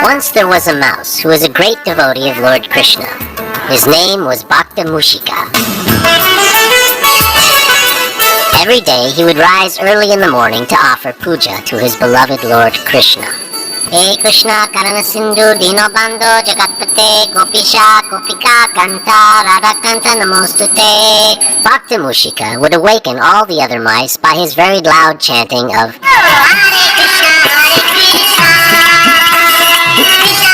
Once there was a mouse who was a great devotee of Lord Krishna. His name was Bhakta Musika. Every day he would rise early in the morning to offer puja to his beloved Lord Krishna. Hey Krishna Karana Sindhu Dino Bandho Jagatpate Gopisha Gopika Kanta Radha Kanta Namostute. Bhakta Musika would awaken all the other mice by his very loud chanting of Hare Krishna, Hare Krishna, Krishna Krishna,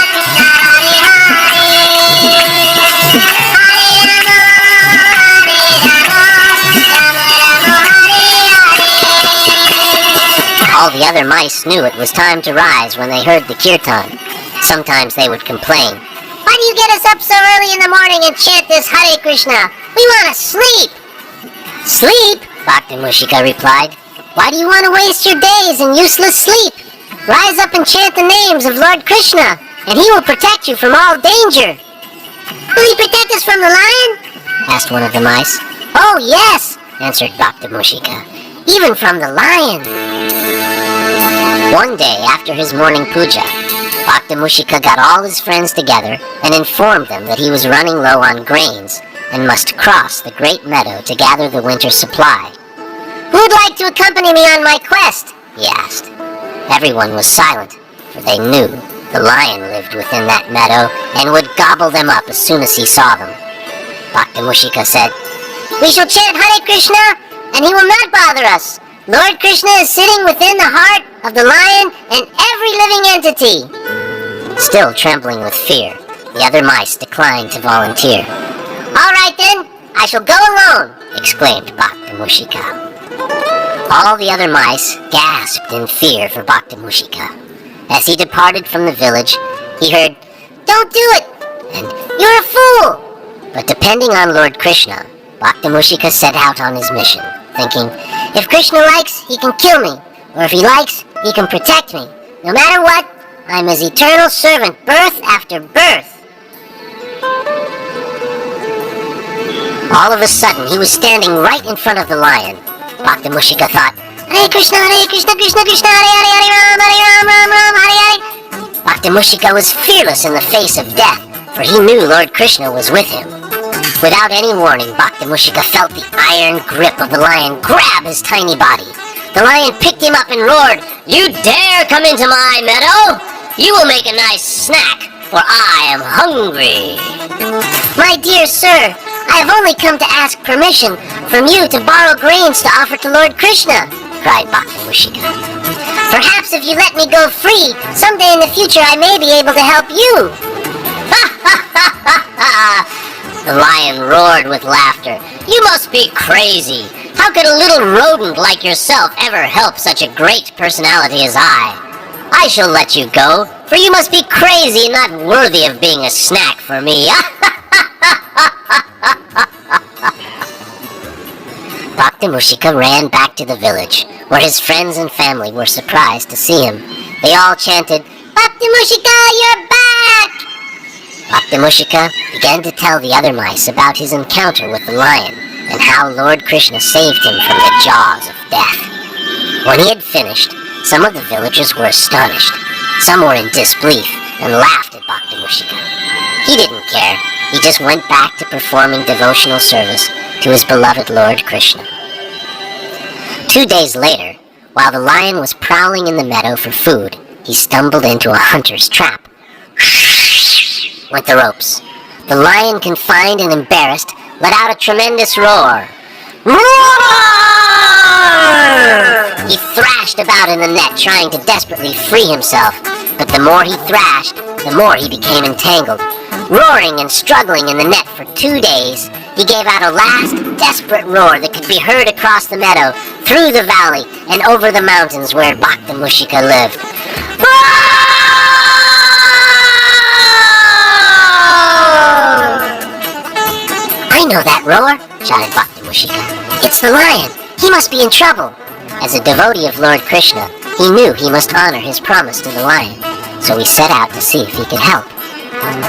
Hare Hare. All the other mice knew it was time to rise when they heard the kirtan. Sometimes they would complain, "Why do you get us up so early in the morning and chant this Hare Krishna? We want to sleep." "Sleep?" Bhakta Musika replied. "Why do you want to waste your days in useless sleep? Rise up and chant the names of Lord Krishna, and he will protect you from all danger." "Will he protect us from the lion?" asked one of the mice. "Oh yes," answered Bhakta Musika, "even from the lion." One day after his morning puja, Bhakta Musika got all his friends together and informed them that he was running low on grains and must cross the great meadow to gather the winter supply. "Who would like to accompany me on my quest?" he asked. Everyone was silent, for they knew the lion lived within that meadow and would gobble them up as soon as he saw them. Bhakta Musika said, "We shall chant Hare Krishna, and he will not bother us. Lord Krishna is sitting within the heart of the lion and every living entity." Still trembling with fear, the other mice declined to volunteer. "All right then, I shall go alone," exclaimed Bhakta Musika. All the other mice gasped in fear for Bhakta Musika. As he departed from the village, he heard, "Don't do it," and "You're a fool." But depending on Lord Krishna, Bhakta Musika set out on his mission, thinking, "If Krishna likes, he can kill me, or if he likes, he can protect me. No matter what, I'm his eternal servant, birth after birth." All of a sudden, he was standing right in front of the lion. Bhakta Musika thought, "Hare Krishna, Krishna Krishna, Hare Hare, Ram, Ram Ram, Hare Hare." Bhakta Musika was fearless in the face of death, for he knew Lord Krishna was with him. Without any warning, Bhakta Musika felt the iron grip of the lion grab his tiny body. The lion picked him up and roared, "You dare come into my meadow? You will make a nice snack, for I am hungry." "My dear sir, I have only come to ask permission from you to borrow grains to offer to Lord Krishna," cried Bhakta Musika. "Perhaps if you let me go free, someday in the future I may be able to help you." "Ha ha ha ha ha!" The lion roared with laughter. "You must be crazy. How could a little rodent like yourself ever help such a great personality as I? I shall let you go, for you must be crazy and not worthy of being a snack for me." Bhakta Musika ran back to the village, where his friends and family were surprised to see him. They all chanted, "Bhakta Musika, you're back!" Bhakta Musika began to tell the other mice about his encounter with the lion and how Lord Krishna saved him from the jaws of death. When he had finished, some of the villagers were astonished. Some were in disbelief and laughed at Bhakta Musika. He didn't care. He just went back to performing devotional service to his beloved Lord Krishna. 2 days later, while the lion was prowling in the meadow for food, he stumbled into a hunter's trap. Went the ropes. The lion, confined and embarrassed, let out a tremendous roar. Roar! He thrashed about in the net, trying to desperately free himself, but the more he thrashed, the more he became entangled. Roaring and struggling in the net for 2 days, he gave out a last desperate roar that could be heard across the meadow, through the valley, and over the mountains where Bhakta Musika lived. "I know that roar," shouted Bhakta Musika. "It's the lion. He must be in trouble." As a devotee of Lord Krishna, he knew he must honor his promise to the lion, so he set out to see if he could help.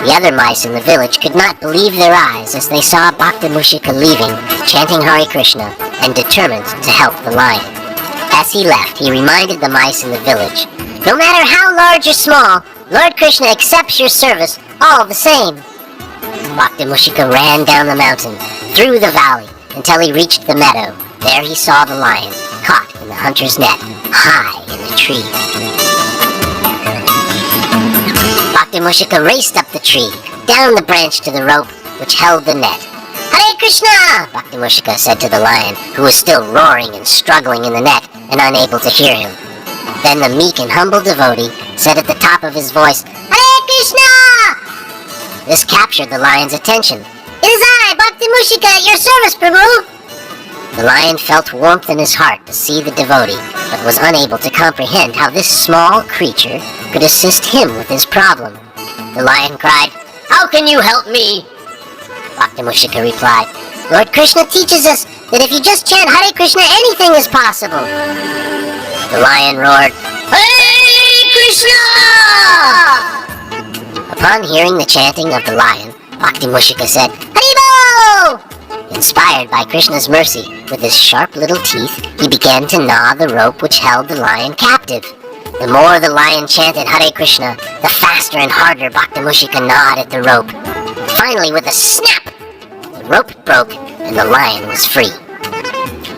The other mice in the village could not believe their eyes as they saw Bhakta Musika leaving, chanting Hare Krishna, and determined to help the lion. As he left, he reminded the mice in the village No matter how large or small, Lord Krishna accepts your service all the same. Bhakta Musika ran down the mountain, through the valley, until he reached the meadow. There he saw the lion, caught in the hunter's net, high in the tree. Bhakta Musika raced up the tree, down the branch to the rope which held the net. Hare Krishna! Bhakta Musika said to the lion, who was still roaring and struggling in the net and unable to hear him. Then the meek and humble devotee said at the top of his voice, Hare Krishna! This captured the lion's attention. It is I, Bhakta Musika, at your service, Prabhu! The lion felt warmth in his heart to see the devotee, but was unable to comprehend how this small creature could assist him with his problem. The lion cried, How can you help me? Bhakta Musika replied, Lord Krishna teaches us that if you just chant Hare Krishna, anything is possible. The lion roared, Hare Krishna! Upon hearing the chanting of the lion, Bhakta Musika said, Haribo! Inspired by Krishna's mercy, with his sharp little teeth, he began to gnaw the rope which held the lion captive. The more the lion chanted Hare Krishna, the faster and harder Bhakta Musika gnawed at the rope. Finally, with a snap, the rope broke and the lion was free.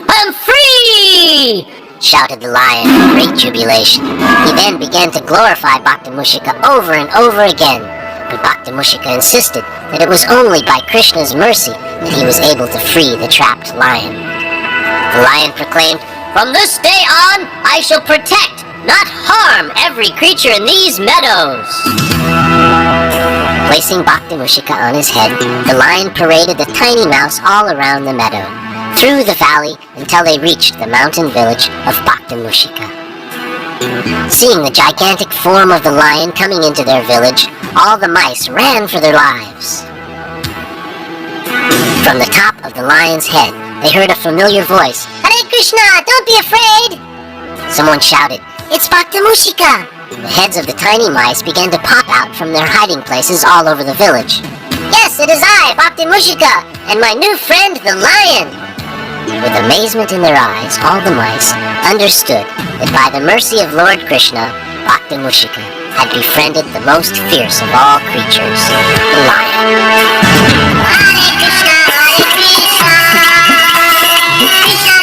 I'm free! Shouted the lion in great jubilation. He then began to glorify Bhakta Musika over and over again. But Bhakta Musika insisted that it was only by Krishna's mercy that he was able to free the trapped lion. The lion proclaimed, From this day on, I shall protect, not harm, every creature in these meadows. Placing Bhakta Musika on his head, the lion paraded the tiny mouse all around the meadow, through the valley until they reached the mountain village of Bhakta Musika. Seeing the gigantic form of the lion coming into their village, all the mice ran for their lives. From the top of the lion's head, they heard a familiar voice. Hare Krishna, don't be afraid! Someone shouted, It's Bhakta Musika! The heads of the tiny mice began to pop out from their hiding places all over the village. Yes, it is I, Bhakta Musika, and my new friend, the lion! With amazement in their eyes, all the mice understood that by the mercy of Lord Krishna, Bhakta Musika had befriended the most fierce of all creatures, the lion. Hare Krishna, Hare Krishna, Krishna